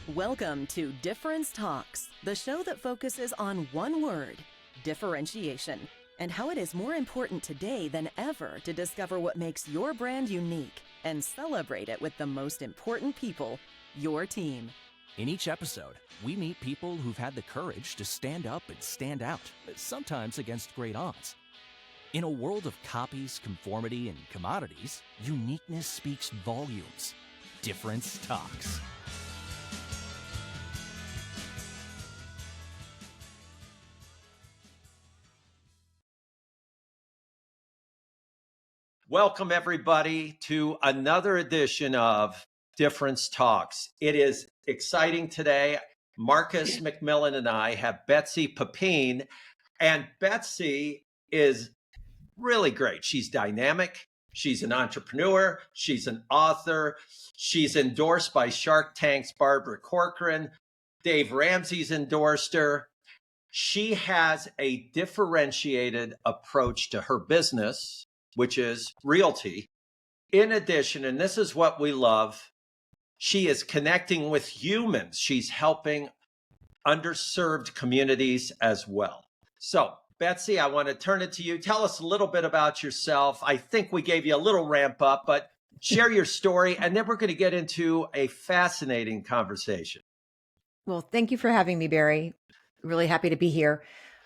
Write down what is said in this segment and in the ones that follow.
Welcome to Difference Talks, the show that focuses on one word, differentiation, and how it is more important today than ever to discover what makes your brand unique and celebrate it with the most important people, your team. In each episode, we meet people who've had the courage to stand up and stand out, sometimes against great odds. In a world of copies, conformity, and commodities, uniqueness speaks volumes. Difference Talks. Welcome, everybody, to another edition of Difference Talks. It is exciting today. Marcus McMillan and I have Betsy Pepine, and Betsy is really great. She's dynamic. She's an entrepreneur. She's an author. She's endorsed by Shark Tank's Barbara Corcoran. Dave Ramsey's endorsed her. She has a differentiated approach to her business, which is realty. In addition, and this is what we love, she is connecting with humans. She's helping underserved communities as well. So, Betsy, I want to turn it to you. Tell us a little bit about yourself. I think we gave you a little ramp up, but share your story, and then we're going to get into a fascinating conversation. Well, thank you for having me, Barry. Really happy to be here.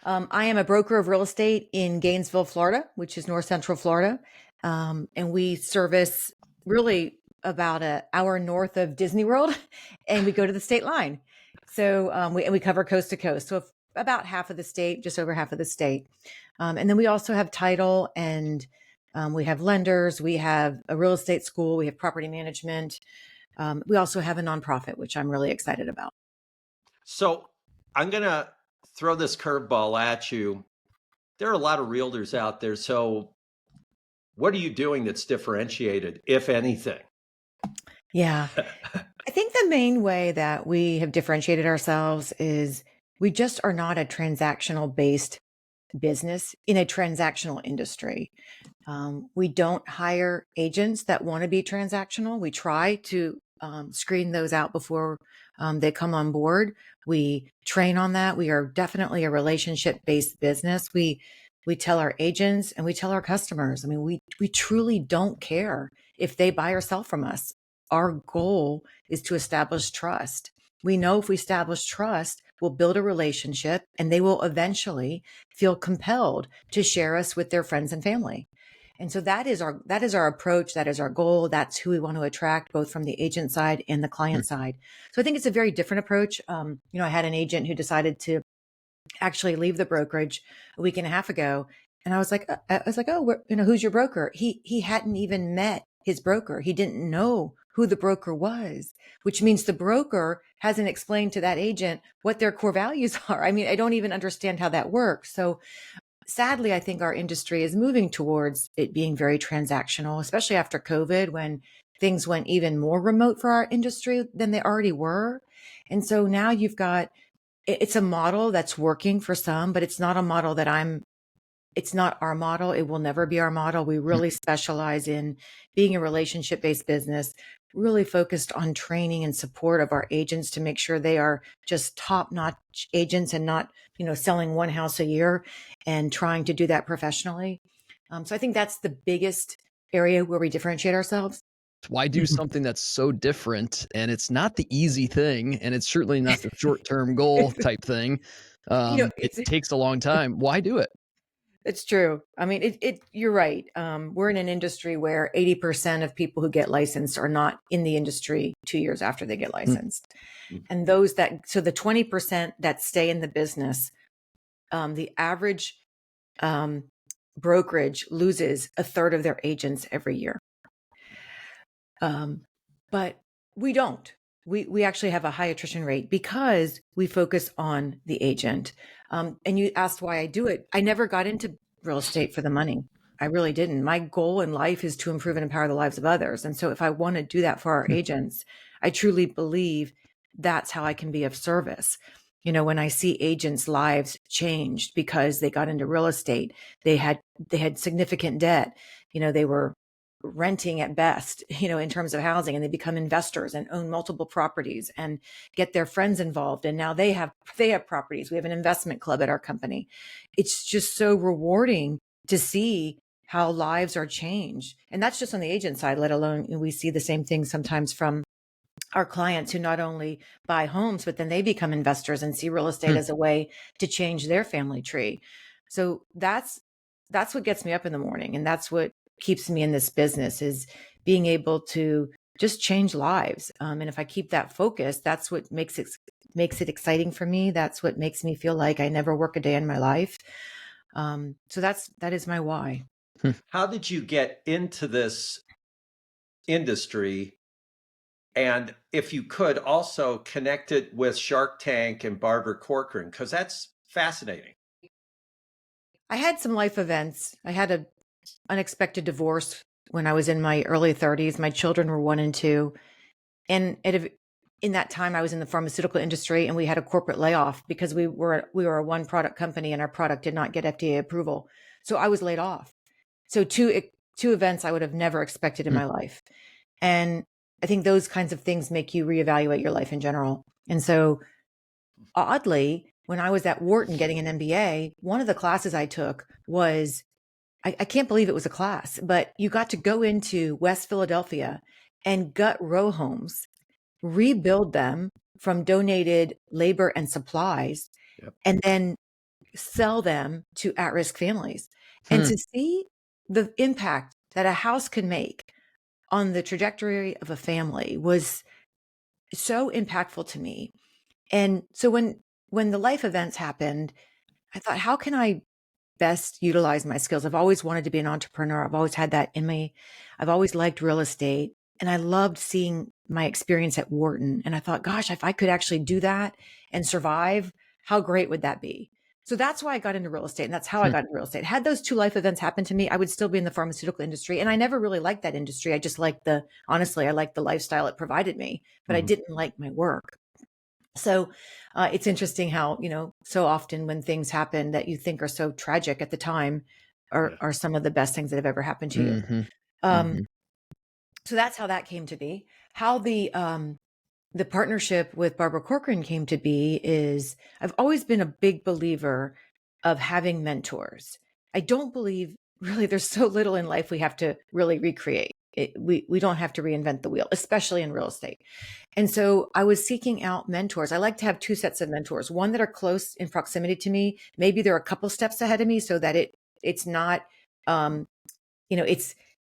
I am a broker of real estate in Gainesville, Florida, which is north central Florida. And we service really about an hour north of Disney World, and we go to the state line. So we cover coast to coast. So about half of the state, just over half of the state. And then we also have title, and we have lenders. We have a real estate school. We have property management. We also have a nonprofit, which I'm really excited about. So I'm going to throw this curveball at you. There are a lot of realtors out there. So what are you doing that's differentiated, if anything? Yeah. I think the main way that we have differentiated ourselves is we just are not a transactional based business in a transactional industry. We don't hire agents that want to be transactional. We try to screen those out before they come on board. We train on that. We are definitely a relationship-based business. We tell our agents and we tell our customers. I mean, we truly don't care if they buy or sell from us. Our goal is to establish trust. We know if we establish trust, we'll build a relationship, and they will eventually feel compelled to share us with their friends and family. And so that is our approach. That is our goal. That's who we want to attract, both from the agent side and the client side. So I think it's a very different approach. I had an agent who decided to actually leave the brokerage a week and a half ago. And I was like, oh, who's your broker? He hadn't even met his broker. He didn't know who the broker was, which means the broker hasn't explained to that agent what their core values are. I mean, I don't even understand how that works. So sadly, I think our industry is moving towards it being very transactional, especially after COVID, when things went even more remote for our industry than they already were. And so now it's a model that's working for some, but it's not a model it's not our model. It will never be our model. We really specialize in being a relationship-based business, really focused on training and support of our agents to make sure they are just top-notch agents and not, selling one house a year, and trying to do that professionally. So I think that's the biggest area where we differentiate ourselves. Why do something that's so different? And it's not the easy thing, and it's certainly not the short-term goal type thing. It takes a long time. Why do it? It's true. I mean, you're right. We're in an industry where 80% of people who get licensed are not in the industry 2 years after they get licensed. And so the 20% that stay in the business, the average brokerage loses a third of their agents every year. But we don't. We actually have a high attrition rate because we focus on the agent. And you asked why I do it. I never got into real estate for the money. I really didn't. My goal in life is to improve and empower the lives of others. And so if I want to do that for our agents, I truly believe that's how I can be of service. When I see agents' lives changed because they got into real estate, they had significant debt. They were renting at best, in terms of housing, and they become investors and own multiple properties and get their friends involved. And now they have properties. We have an investment club at our company. It's just so rewarding to see how lives are changed. And that's just on the agent side, let alone we see the same thing sometimes from our clients who not only buy homes, but then they become investors and see real estate as a way to change their family tree. So that's what gets me up in the morning. And that's what keeps me in this business, is being able to just change lives. And if I keep that focus, that's what makes it exciting for me. That's what makes me feel like I never work a day in my life. So that is my why. How did you get into this industry? And if you could also connect it with Shark Tank and Barbara Corcoran, because that's fascinating. I had some life events. I had an unexpected divorce when I was in my early 30s. My children were 1 and 2. And in that time, I was in the pharmaceutical industry, and we had a corporate layoff because we were a one product company and our product did not get FDA approval. So I was laid off. So two events I would have never expected in my life. And I think those kinds of things make you reevaluate your life in general. And so oddly, when I was at Wharton getting an MBA, one of the classes I took was, I can't believe it was a class, but you got to go into West Philadelphia and gut row homes, rebuild them from donated labor and supplies, and then sell them to at-risk families. And to see the impact that a house can make on the trajectory of a family was so impactful to me. And so when the life events happened, I thought, how can I best utilize my skills? I've always wanted to be an entrepreneur. I've always had that in me. I've always liked real estate, and I loved seeing my experience at Wharton. And I thought, gosh, if I could actually do that and survive, how great would that be? So that's why I got into real estate. And that's how I got into real estate. Had those two life events happen to me, I would still be in the pharmaceutical industry. And I never really liked that industry. I just liked honestly, I liked the lifestyle it provided me, but I didn't like my work. So it's interesting how, so often when things happen that you think are so tragic at the time are some of the best things that have ever happened to you. So that's how that came to be. How the partnership with Barbara Corcoran came to be is, I've always been a big believer of having mentors. I don't believe really there's so little in life we have to really recreate. We don't have to reinvent the wheel, especially in real estate. And so I was seeking out mentors. I like to have two sets of mentors, one that are close in proximity to me. Maybe they're a couple steps ahead of me so that it's not,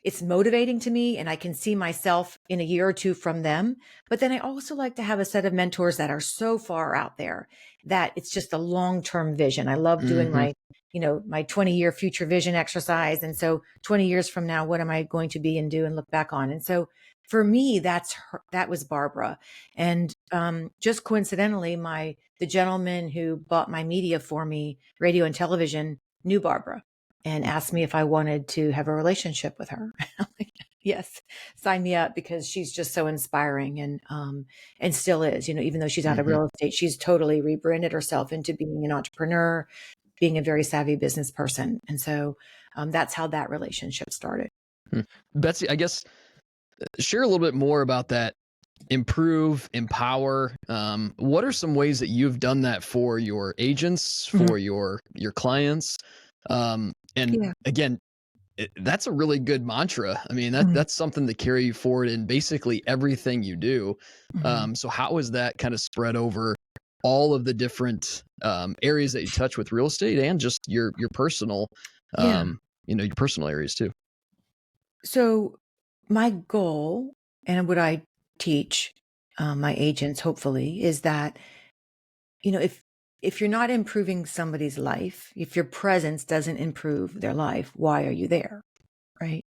it's motivating to me and I can see myself in a year or two from them. But then I also like to have a set of mentors that are so far out there that it's just a long-term vision. I love doing my 20-year future vision exercise. And so 20 years from now, what am I going to be and do and look back on? And so for me, that was Barbara. And just coincidentally, the gentleman who bought my media for me, radio and television, knew Barbara and asked me if I wanted to have a relationship with her. I'm like, yes, sign me up, because she's just so inspiring and still is, even though she's out of real estate, she's totally rebranded herself into being an entrepreneur, being a very savvy business person. And so that's how that relationship started. Betsy, I guess, share a little bit more about that. Improve, empower. What are some ways that you've done that for your agents, for your clients? Again, that's a really good mantra. I mean, that's something to carry you forward in basically everything you do. So how is that kind of spread over all of the different areas that you touch with real estate and just your personal, your personal areas too? So my goal, and what I teach my agents, hopefully, is that, if you're not improving somebody's life, if your presence doesn't improve their life, why are you there? Right.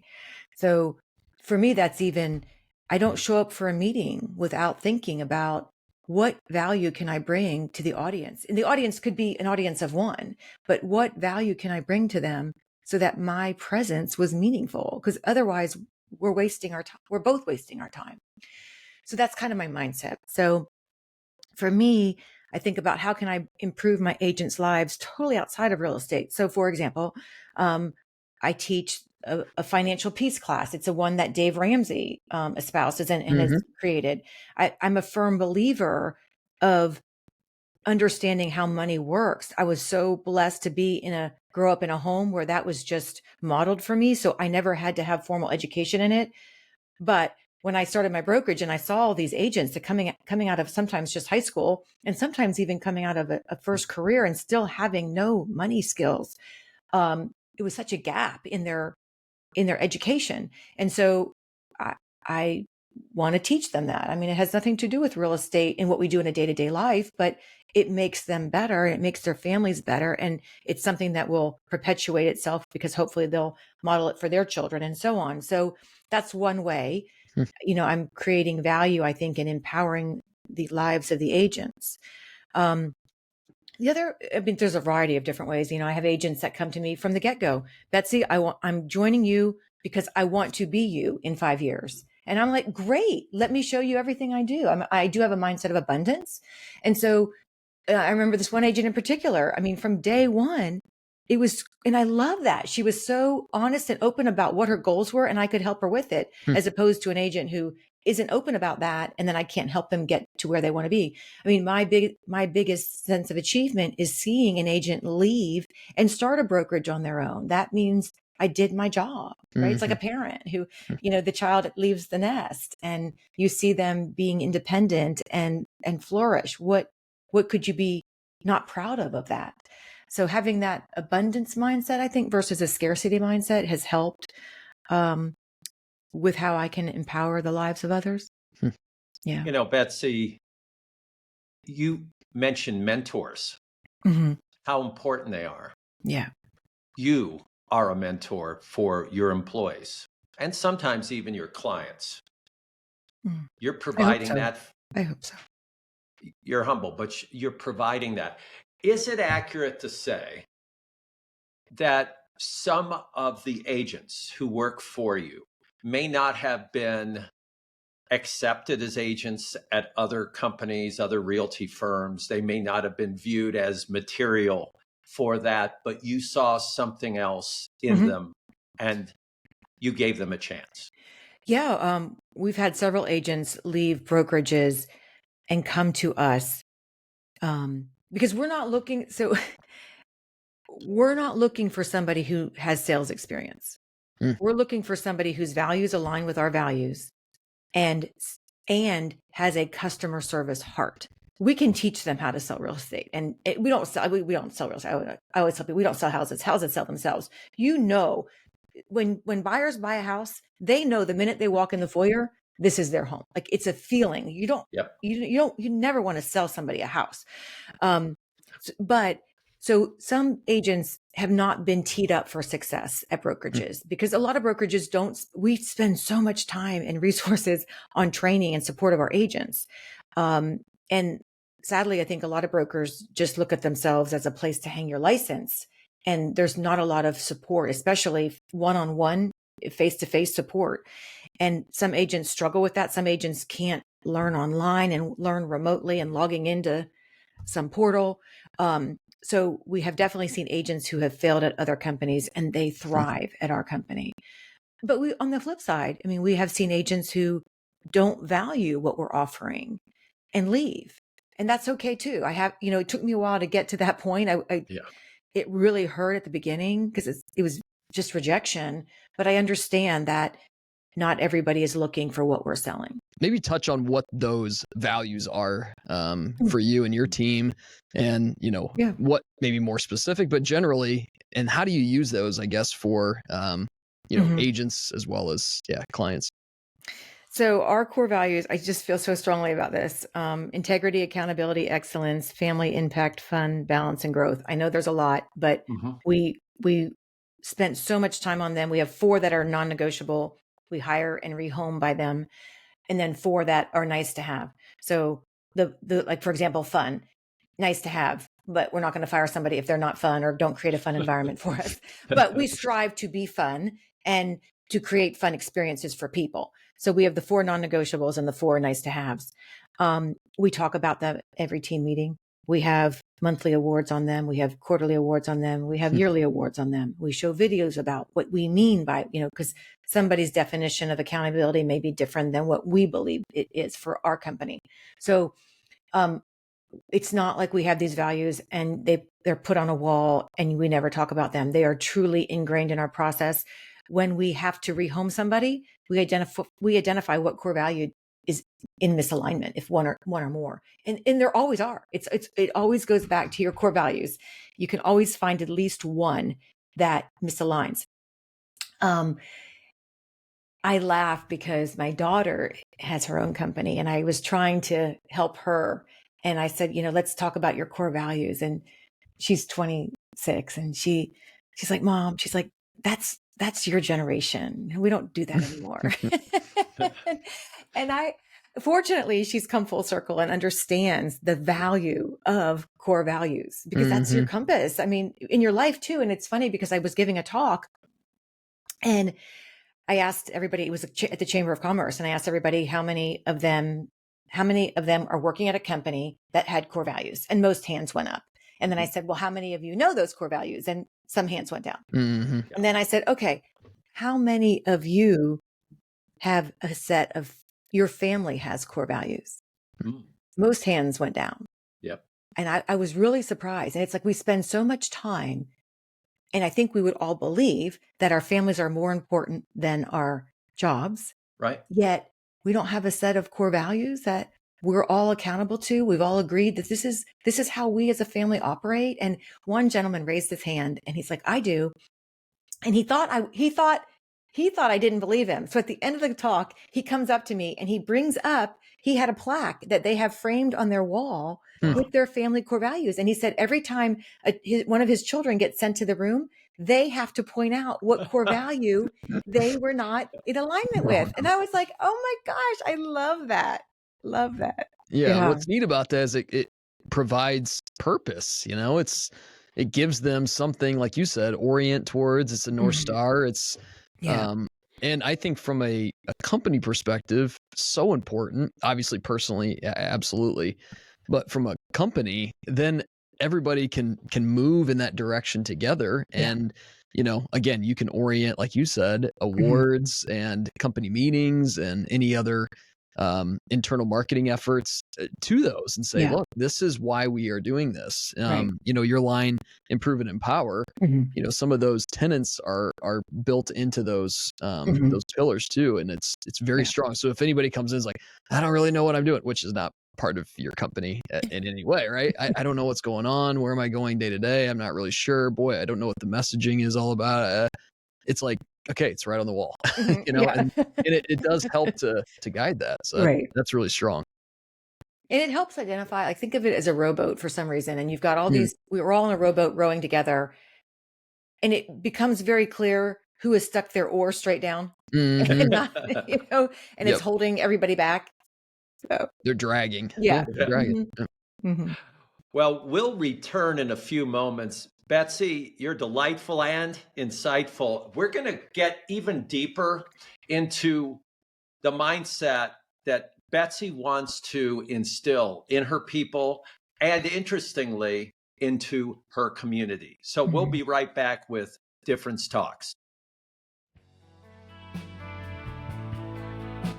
So for me, that's even, I don't show up for a meeting without thinking about what value can I bring to the audience? And the audience could be an audience of one, but what value can I bring to them so that my presence was meaningful? Because otherwise we're wasting our time. We're both wasting our time. So that's kind of my mindset. So for me, I think about how can I improve my agents' lives totally outside of real estate. So for example, I teach a financial peace class. It's a one that Dave Ramsey espouses and has Hmm. created. I'm a firm believer of understanding how money works. I was so blessed to grow up in a home where that was just modeled for me. So I never had to have formal education in it. But when I started my brokerage and I saw all these agents that coming out of sometimes just high school and sometimes even coming out of a first career and still having no money skills, it was such a gap in their education. And so I want to teach them that. I mean, it has nothing to do with real estate and what we do in a day-to-day life, but it makes them better. It makes their families better. And it's something that will perpetuate itself because hopefully they'll model it for their children and so on. So that's one way, I'm creating value, I think, and empowering the lives of the agents. Um, there's a variety of different ways. I have agents that come to me from the get-go. Betsy, I'm joining you because I want to be you in 5 years. And I'm like, great, let me show you everything I do. I do have a mindset of abundance. And so I remember this one agent in particular. I mean, from day one, and I love that. She was so honest and open about what her goals were, and I could help her with it, as opposed to an agent who isn't open about that, and then I can't help them get to where they want to be. I mean, my biggest sense of achievement is seeing an agent leave and start a brokerage on their own. That means I did my job, right? It's like a parent who, the child leaves the nest, and you see them being independent and flourish. What could you be not proud of that? So having that abundance mindset, I think, versus a scarcity mindset has helped with how I can empower the lives of others. Yeah. Betsy, you mentioned mentors, Hmm. how important they are. Yeah. You are a mentor for your employees and sometimes even your clients. Mm. You're providing that. I hope so. You're humble, but you're providing that. Is it accurate to say that some of the agents who work for you may not have been accepted as agents at other companies, other realty firms? They may not have been viewed as material for that, but you saw something else in them and you gave them a chance. Yeah. We've had several agents leave brokerages and come to us because we're not looking. So we're not looking for somebody who has sales experience. We're looking for somebody whose values align with our values and has a customer service heart. We can teach them how to sell real estate, and we don't sell real estate. I always tell people we don't sell houses. Houses sell themselves. When buyers buy a house, they know the minute they walk in the foyer, this is their home. Like, it's a feeling. You never want to sell somebody a house. So some agents have not been teed up for success at brokerages because a lot of brokerages we spend so much time and resources on training and support of our agents. And sadly, I think a lot of brokers just look at themselves as a place to hang your license. And there's not a lot of support, especially one-on-one, face-to-face support. And some agents struggle with that. Some agents can't learn online and learn remotely and logging into some portal. So we have definitely seen agents who have failed at other companies and they thrive at our company. But on the flip side, I mean, we have seen agents who don't value what we're offering and leave. And that's okay too. It took me a while to get to that point. It really hurt at the beginning because it was just rejection. But I understand that not everybody is looking for what we're selling. Maybe touch on what those values are for you and your team, and what maybe more specific, but generally, and how do you use those, I guess, for agents as well as clients. So our core values, I just feel so strongly about this: integrity, accountability, excellence, family, impact, fun, balance, and growth. I know there's a lot, but we spent so much time on them. We have 4 that are non-negotiable. We hire and rehome by them. And then 4 that are nice to have. So the like, for example, fun, nice to have, but we're not going to fire somebody if they're not fun or don't create a fun environment for us. But we strive to be fun and to create fun experiences for people. So we have the 4 non-negotiables and the 4 nice to haves. We talk about them every team meeting. We have monthly awards on them. We have quarterly awards on them. We have yearly awards on them. We show videos about what we mean by, because somebody's definition of accountability may be different than what we believe it is for our company. So it's not like we have these values and they're put on a wall and we never talk about them. They are truly ingrained in our process. When we have to rehome somebody, we identify what core value is in misalignment, if one or more. And there always are. It always goes back to your core values. You can always find at least one that misaligns. I laugh because my daughter has her own company and I was trying to help her. And I said, let's talk about your core values. And she's 26 and she's like, Mom, she's like, that's your generation. We don't do that anymore. And fortunately, she's come full circle and understands the value of core values because that's your compass. I mean, in your life too. And it's funny because I was giving a talk and I asked everybody, it was at the Chamber of Commerce, and I asked everybody how many of them are working at a company that had core values, and most hands went up. And then I said, well, how many of you know those core values? And some hands went down. And then I said, okay, how many of you have a set of your family has core values? Most hands went down. Yep. And I was really surprised. And it's like we spend so much time. And I think we would all believe that our families are more important than our jobs. Right. Yet we don't have a set of core values that we're all accountable to. We've all agreed that this is how we as a family operate. And one gentleman raised his hand and he's like, I do. And he thought I didn't believe him. So at the end of the talk, he comes up to me and he had a plaque that they have framed on their wall with their family core values. And he said every time one of his children gets sent to the room, they have to point out what core value they were not in alignment with. And I was like, oh my gosh, I love that. Love that. Yeah. What's neat about that is it provides purpose. It gives them something, like you said, orient towards. It's a North Star. It's, and I think from a company perspective, so important, obviously personally, absolutely. But from a company, then everybody can move in that direction together. And, again, you can orient, like you said, awards and company meetings and any other internal marketing efforts to those and say, look, this is why we are doing this. Your line, improve and empower, some of those tenets are built into those pillars too. And it's very strong. So if anybody comes in and is like, I don't really know what I'm doing, which is not part of your company in any way, right? I don't know what's going on. Where am I going day to day? I'm not really sure. Boy, I don't know what the messaging is all about. It's like, okay, it's right on the wall, and it does help to guide that. So that's really strong. And it helps identify, like, think of it as a rowboat for some reason. And you've got all these, we were all in a rowboat rowing together. And it becomes very clear who has stuck their oar straight down and not, and it's holding everybody back. So they're dragging. They're dragging. Well, we'll return in a few moments. Betsy, you're delightful and insightful. We're going to get even deeper into the mindset that Betsy wants to instill in her people and, interestingly, into her community. So we'll be right back with Difference Talks.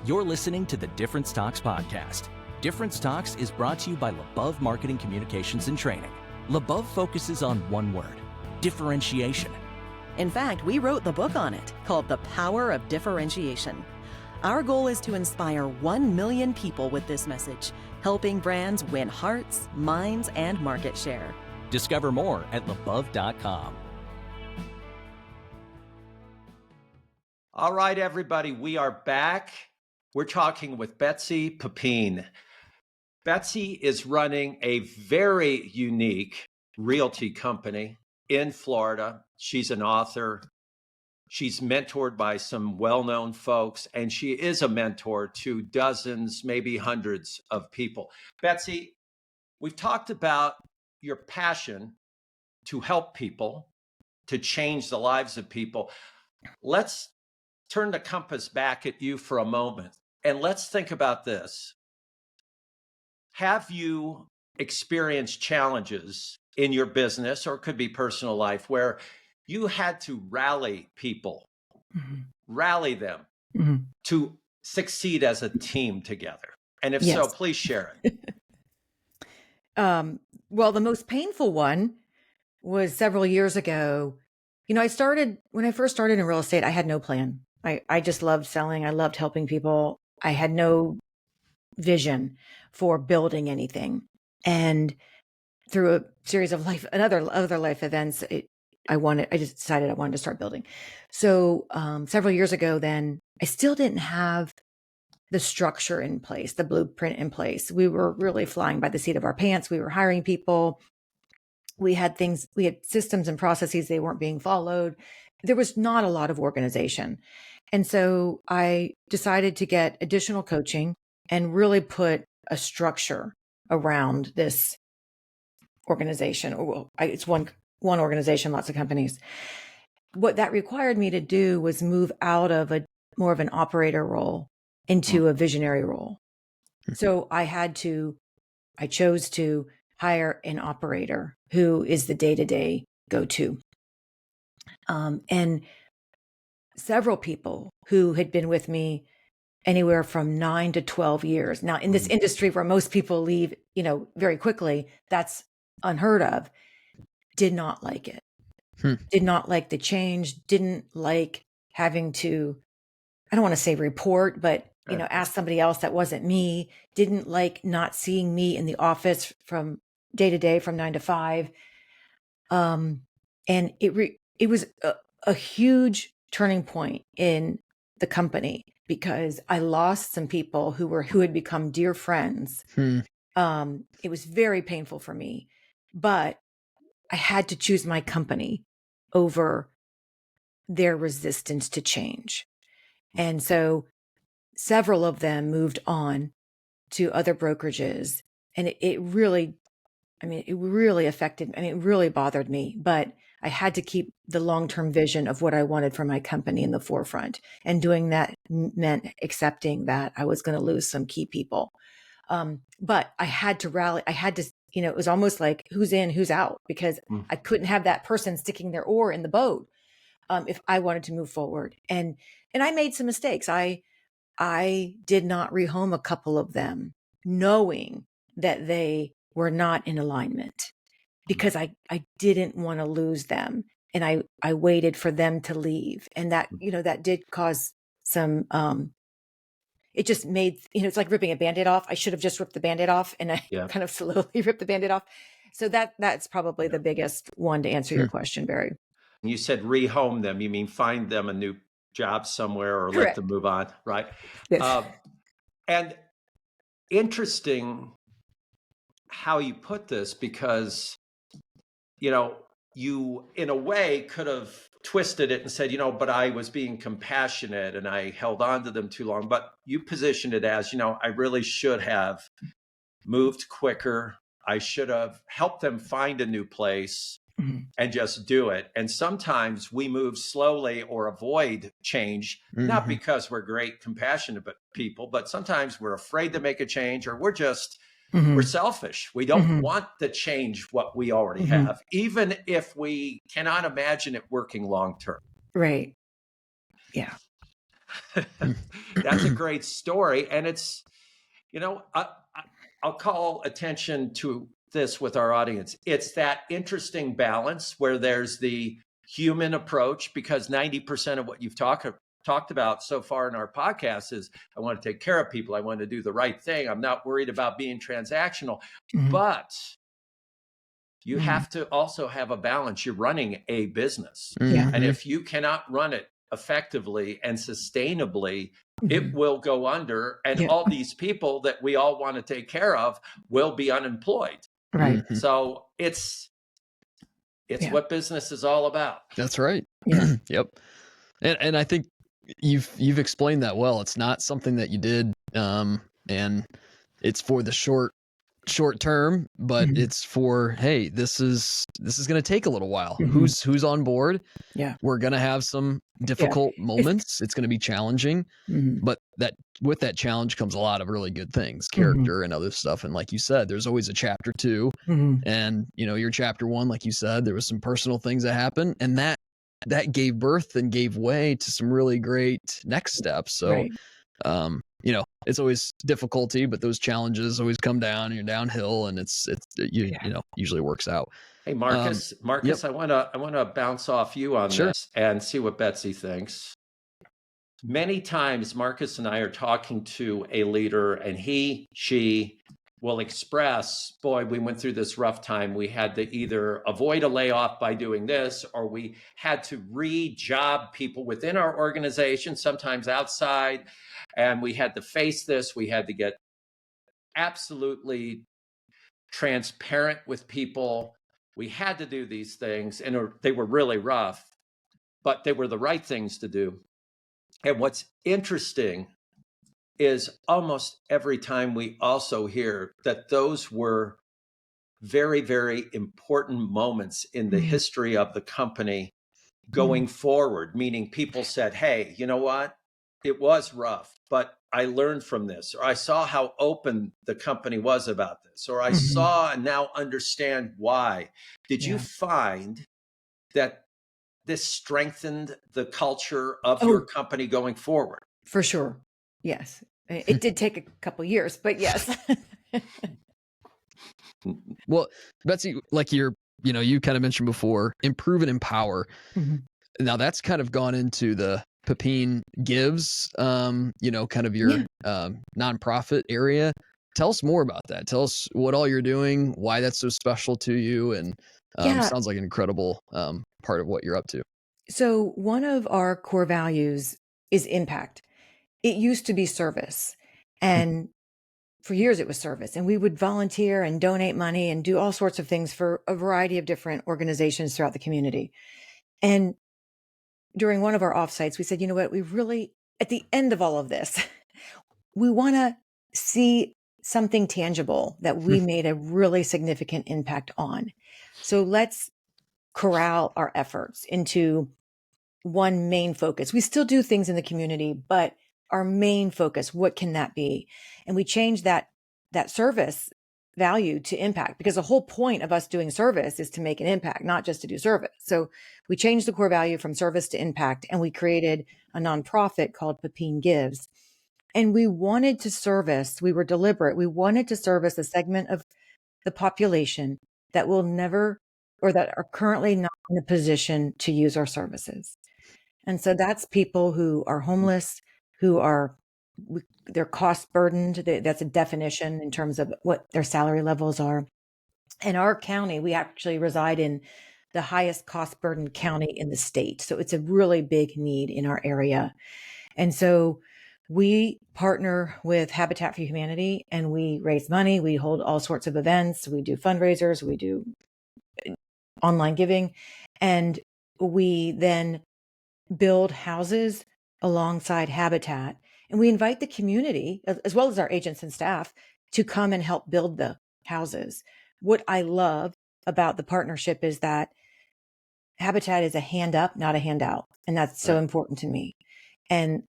You're listening to the Difference Talks podcast. Difference Talks is brought to you by LeBove Marketing Communications and Training. LeBove focuses on one word: differentiation. In fact, we wrote the book on it called The Power of Differentiation. Our goal is to inspire 1 million people with this message, helping brands win hearts, minds, and market share. Discover more at lebove.com. All right, everybody, we are back. We're talking with Betsy Pepine. Betsy is running a very unique realty company in Florida. She's an author. She's mentored by some well-known folks, and she is a mentor to dozens, maybe hundreds of people. Betsy, we've talked about your passion to help people, to change the lives of people. Let's turn the compass back at you for a moment, and let's think about this. Have you experienced challenges in your business, or it could be personal life, where you had to rally people, rally them to succeed as a team together? And if so, Yes. please share it. Well, the most painful one was several years ago. When I first started in real estate, I had no plan. I just loved selling. I loved helping people. I had no vision for building anything. And through a series of other life events, I just decided I wanted to start building. So several years ago, then I still didn't have the structure in place, the blueprint in place. We were really flying by the seat of our pants. We were hiring people. We had systems and processes. They weren't being followed. There was not a lot of organization. And so I decided to get additional coaching and really put a structure around this organization. It's one organization, lots of companies. What that required me to do was move out of more of an operator role into a visionary role. So I chose to hire an operator who is the day-to-day go-to. And several people who had been with me anywhere from 9 to 12 years. Now, in this industry where most people leave, very quickly, that's unheard of, did not like it. Did not like the change, didn't like having to, I don't want to say report, but ask somebody else that wasn't me, didn't like not seeing me in the office from day to day from 9 to 5. And it was a huge turning point in the company because I lost some people who had become dear friends. It was very painful for me, but I had to choose my company over their resistance to change. And so several of them moved on to other brokerages, and it really affected, it really bothered me, but I had to keep the long-term vision of what I wanted for my company in the forefront. And doing that meant accepting that I was going to lose some key people. But I had to rally. I had to, it was almost like who's in, who's out, because I couldn't have that person sticking their oar in the boat if I wanted to move forward. And I made some mistakes. I did not rehome a couple of them, knowing that they were not in alignment, because I didn't want to lose them. And I waited for them to leave. And that, that did cause some, it just made, it's like ripping a Band-Aid off. I should have just ripped the Band-Aid off, and I kind of slowly ripped the Band-Aid off. So that's probably the biggest one to answer your question, Barry. You said rehome them. You mean find them a new job somewhere or Correct. let them move on, right? Yes. And interesting how you put this, because, you in a way could have twisted it and said, but I was being compassionate and I held on to them too long. But you positioned it as, I really should have moved quicker. I should have helped them find a new place and just do it. And sometimes we move slowly or avoid change, not because we're great, compassionate people, but sometimes we're afraid to make a change, or we're just, we're selfish. We don't want to change what we already have, even if we cannot imagine it working long term. Right. Yeah. That's a great story. And it's, I'll call attention to this with our audience. It's that interesting balance where there's the human approach, because 90% of what you've talked about so far in our podcast is, I want to take care of people. I want to do the right thing. I'm not worried about being transactional, but you have to also have a balance. You're running a business. And if you cannot run it effectively and sustainably, it will go under. And all these people that we all want to take care of will be unemployed. Right. So it's what business is all about. That's right. Yeah. Yep. And I think you've explained that well. It's not something that you did, and it's for the short short term, but Mhm. it's for, hey, this is going to take a little while. Mhm. Who's on board? Yeah. We're going to have some Yeah. difficult It's moments. It's going to be challenging, mhm. but that with that challenge comes a lot of really good things, Mhm. character and other stuff. And like you said, there's always a chapter 2, Mhm. and your chapter 1, like you said, there was some personal things that happened, and that gave birth and gave way to some really great next steps. So, Right. it's always difficulty, but those challenges always come down and you're downhill, and Yeah. usually works out. Hey, Um, Marcus, yep, I want to bounce off you on sure. this and see what Betsy thinks. Many times, Marcus and I are talking to a leader, and she will express, boy, we went through this rough time. We had to either avoid a layoff by doing this, or we had to re-job people within our organization, sometimes outside, and we had to face this. We had to get absolutely transparent with people. We had to do these things, and they were really rough, but they were the right things to do. And what's interesting is almost every time we also hear that those were very, very important moments in the Mhm. history of the company Mhm. going forward, meaning people said, hey, you know what? It was rough, but I learned from this, or I saw how open the company was about this, or I Mhm. saw and now understand why. Did you Yeah. find that this strengthened the culture of your Oh, company going forward? for sure. Yes. It did take a couple years, but yes. Well, Betsy, like you kind of mentioned before, improve and empower. Mhm. Now that's kind of gone into the Pepine Gives, kind of Yeah. your nonprofit area. Tell us more about that. Tell us what all you're doing, why that's so special to you, and Yeah. sounds like an incredible part of what you're up to. So one of our core values is impact. It used to be service. And for years it was service. And we would volunteer and donate money and do all sorts of things for a variety of different organizations throughout the community. And during one of our offsites, we said, you know what, we really, at the end of all of this, we want to see something tangible that we made a really significant impact on. So let's corral our efforts into one main focus. We still do things in the community, but our main focus, what can that be? And we changed that service value to impact, because the whole point of us doing service is to make an impact, not just to do service. So we changed the core value from service to impact, and we created a nonprofit called Pepine Gives. And we wanted to service, we were deliberate, we wanted to service a segment of the population that will never, or that are currently not in a position to use our services. And so that's people who are homeless, who are they're cost burdened. That's a definition in terms of what their salary levels are. In our county, we actually reside in the highest cost burdened county in the state. So it's a really big need in our area. And so we partner with Habitat for Humanity, and we raise money. We hold all sorts of events. We do fundraisers. We do online giving. And we then build houses alongside Habitat. And we invite the community, as well as our agents and staff, to come and help build the houses. What I love about the partnership is that Habitat is a hand up, not a handout. And that's so Right. important to me. And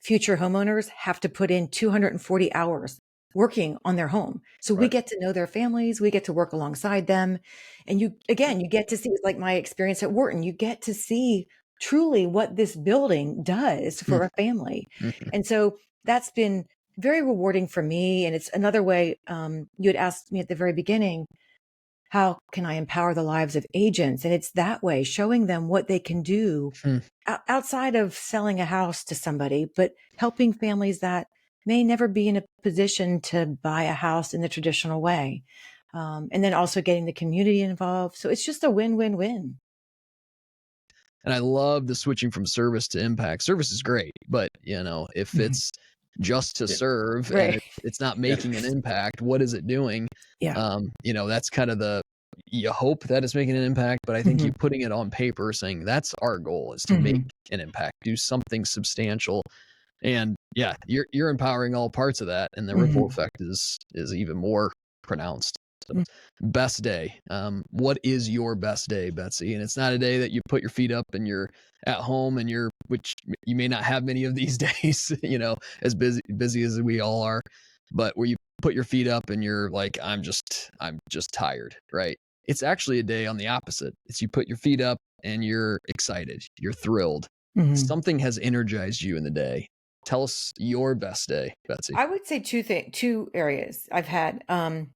future homeowners have to put in 240 hours working on their home. So we Right. get to know their families, we get to work alongside them. And you get to see, like my experience at Wharton, you get to see truly what this building does for a family. And so that's been very rewarding for me. And it's another way, you had asked me at the very beginning, how can I empower the lives of agents? And it's that way, showing them what they can do outside of selling a house to somebody, but helping families that may never be in a position to buy a house in the traditional way. And then also getting the community involved. So it's just a win-win-win. And I love the switching from service to impact. Service is great, but if Mhm. it's just to Yeah. serve and Right. it's not Yeah. making an impact, what is it doing? Yeah. That's kind of you hope that it's making an impact, but I think you Mhm. putting it on paper saying that's our goal is to make Mhm. an impact, do something substantial. And yeah, you're empowering all parts of that, and the ripple Mhm. effect is even more pronounced. So, best day. What is your best day, Betsy? And it's not a day that you put your feet up and you're at home and which you may not have many of these days, as busy as we all are, but where you put your feet up and you're like, I'm just tired, right? It's actually a day on the opposite. It's you put your feet up and you're excited, you're thrilled. Mhm. Something has energized you in the day. Tell us your best day, Betsy. I would say two areas I've had that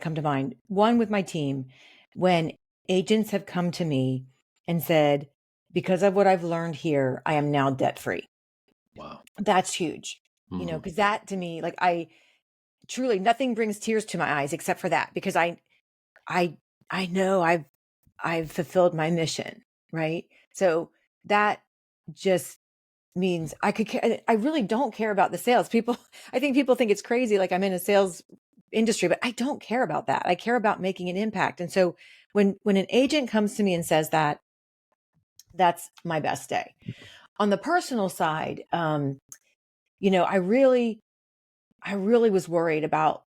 come to mind. One with my team, when agents have come to me and said, because of what I've learned here, I am now debt free. Wow. That's huge. Mhm. Because that to me, like I truly nothing brings tears to my eyes except for that, because I know I've fulfilled my mission, right? So that just means I really don't care about the sales. I think people think it's crazy, like I'm in a sales industry, but I don't care about that. I care about making an impact. And so when an agent comes to me and says that, that's my best day. On the personal side, I really was worried about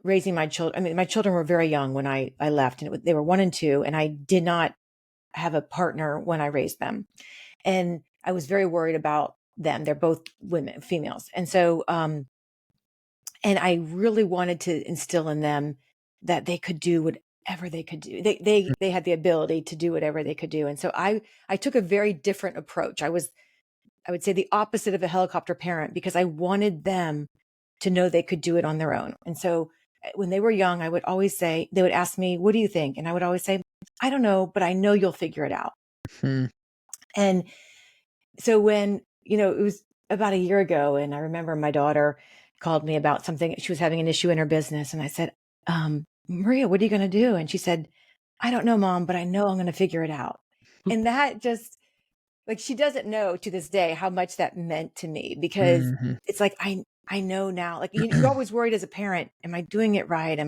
raising my children. I mean, my children were very young when I left, and they were 1 and 2, and I did not have a partner when I raised them. And I was very worried about them. They're both females. And so, and I really wanted to instill in them that they could do whatever they could do. They had the ability to do whatever they could do. And so I took a very different approach. I would say the opposite of a helicopter parent, because I wanted them to know they could do it on their own. And so when they were young, I would always say, they would ask me, what do you think? And I would always say, I don't know, but I know you'll figure it out. And so when, it was about a year ago, and I remember my daughter called me about something. She was having an issue in her business. And I said, Maria, what are you going to do? And she said, I don't know, Mom, but I know I'm going to figure it out. And that just, like, she doesn't know to this day how much that meant to me, because it's like, I know now, like, you're always worried as a parent, am I doing it right?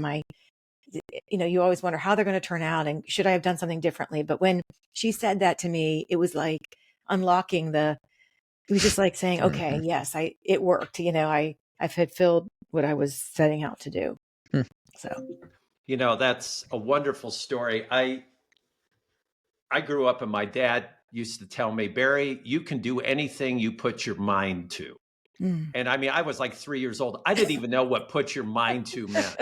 You always wonder how they're going to turn out, and should I have done something differently? But when she said that to me, it was like unlocking it was just like saying, okay, yes, it worked. I fulfilled what I was setting out to do. So, that's a wonderful story. I grew up and my dad used to tell me, Barry, you can do anything you put your mind to. And I mean, I was like 3 years old. I didn't even know what put your mind to meant.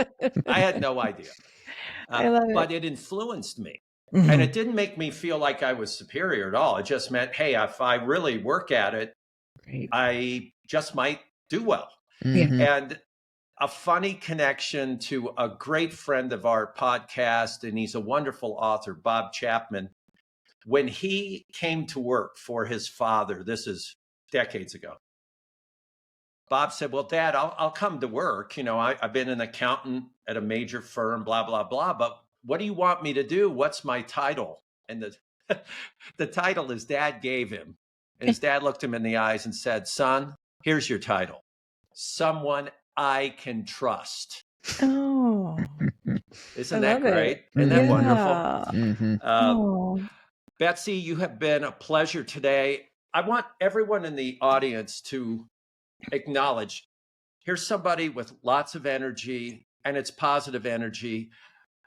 I had no idea. I love it. But it influenced me. And it didn't make me feel like I was superior at all. It just meant, hey, if I really work at it, I just might do well. And a funny connection to a great friend of our podcast, and he's a wonderful author, Bob Chapman. When he came to work for his father, this is decades ago, Bob said, well, Dad, I'll come to work. I've been an accountant at a major firm, blah, blah, blah. But what do you want me to do? What's my title? And the title his dad gave him. And his dad looked him in the eyes and said, son, here's your title. Someone I can trust. Oh, Isn't that great? It. Isn't that Yeah. wonderful? Betsy, you have been a pleasure today. I want everyone in the audience to acknowledge, here's somebody with lots of energy, and it's positive energy,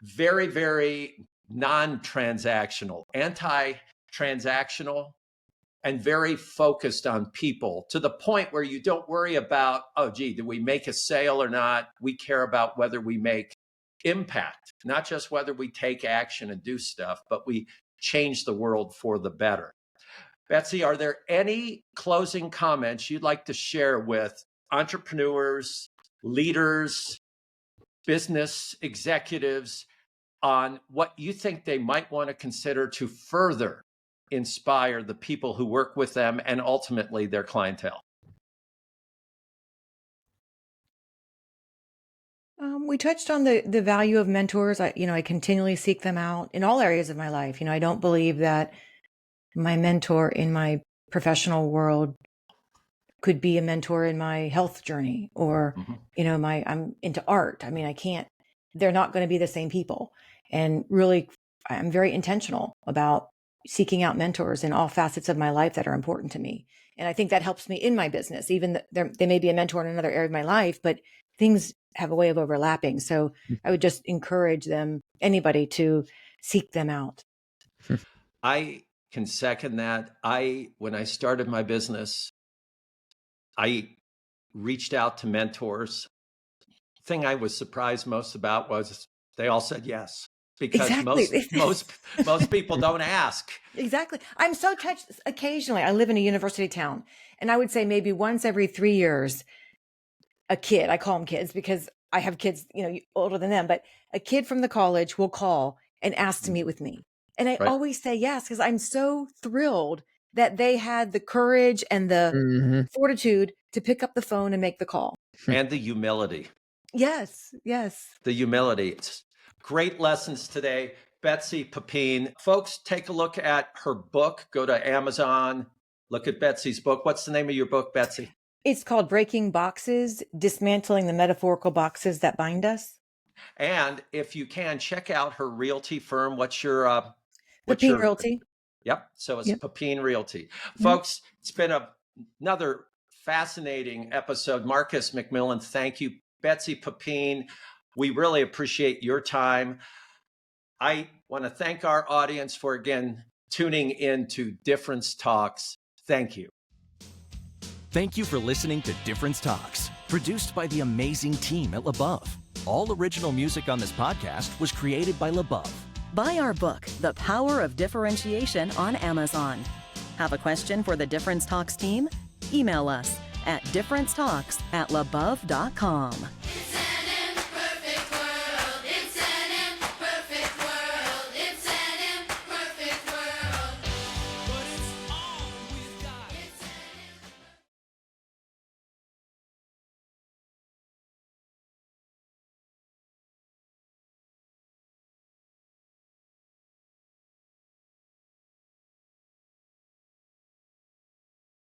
very, very non-transactional, anti-transactional, and very focused on people, to the point where you don't worry about, oh, gee, did we make a sale or not? We care about whether we make impact, not just whether we take action and do stuff, but we change the world for the better. Betsy, are there any closing comments you'd like to share with entrepreneurs, leaders, business executives on what you think they might want to consider to further inspire the people who work with them and ultimately their clientele? We touched on the value of mentors. I continually seek them out in all areas of my life. I don't believe that my mentor in my professional world could be a mentor in my health journey, or, I'm into art. I mean, they're not going to be the same people. And really, I'm very intentional about seeking out mentors in all facets of my life that are important to me. And I think that helps me in my business. Even they may be a mentor in another area of my life, but things have a way of overlapping. So I would just encourage anybody to seek them out. I can second that. When I started my business, I reached out to mentors. The thing I was surprised most about was they all said yes, because Exactly. most people don't ask. Exactly. I'm so touched. Occasionally, I live in a university town, and I would say maybe once every 3 years, a kid, I call them kids because I have kids, older than them, but a kid from the college will call and ask to meet with me. And I Right. always say yes, because I'm so thrilled that they had the courage and the fortitude to pick up the phone and make the call. And the humility. Yes. The humility. It's great lessons today. Betsy Pepine. Folks, take a look at her book. Go to Amazon. Look at Betsy's book. What's the name of your book, Betsy? It's called Breaking Boxes, Dismantling the Metaphorical Boxes That Bind Us. And if you can, check out her realty firm. What's your Pepine Realty. Yep. So it's Yep. Pepine Realty. Folks, it's been another fascinating episode. Marcus McMillan, thank you. Betsy Pepine, we really appreciate your time. I want to thank our audience for, again, tuning in to Difference Talks. Thank you. Thank you for listening to Difference Talks, produced by the amazing team at LaBeouf. All original music on this podcast was created by LaBeouf. Buy our book, The Power of Differentiation, on Amazon. Have a question for the Difference Talks team? Email us at differencetalks@labeouf.com.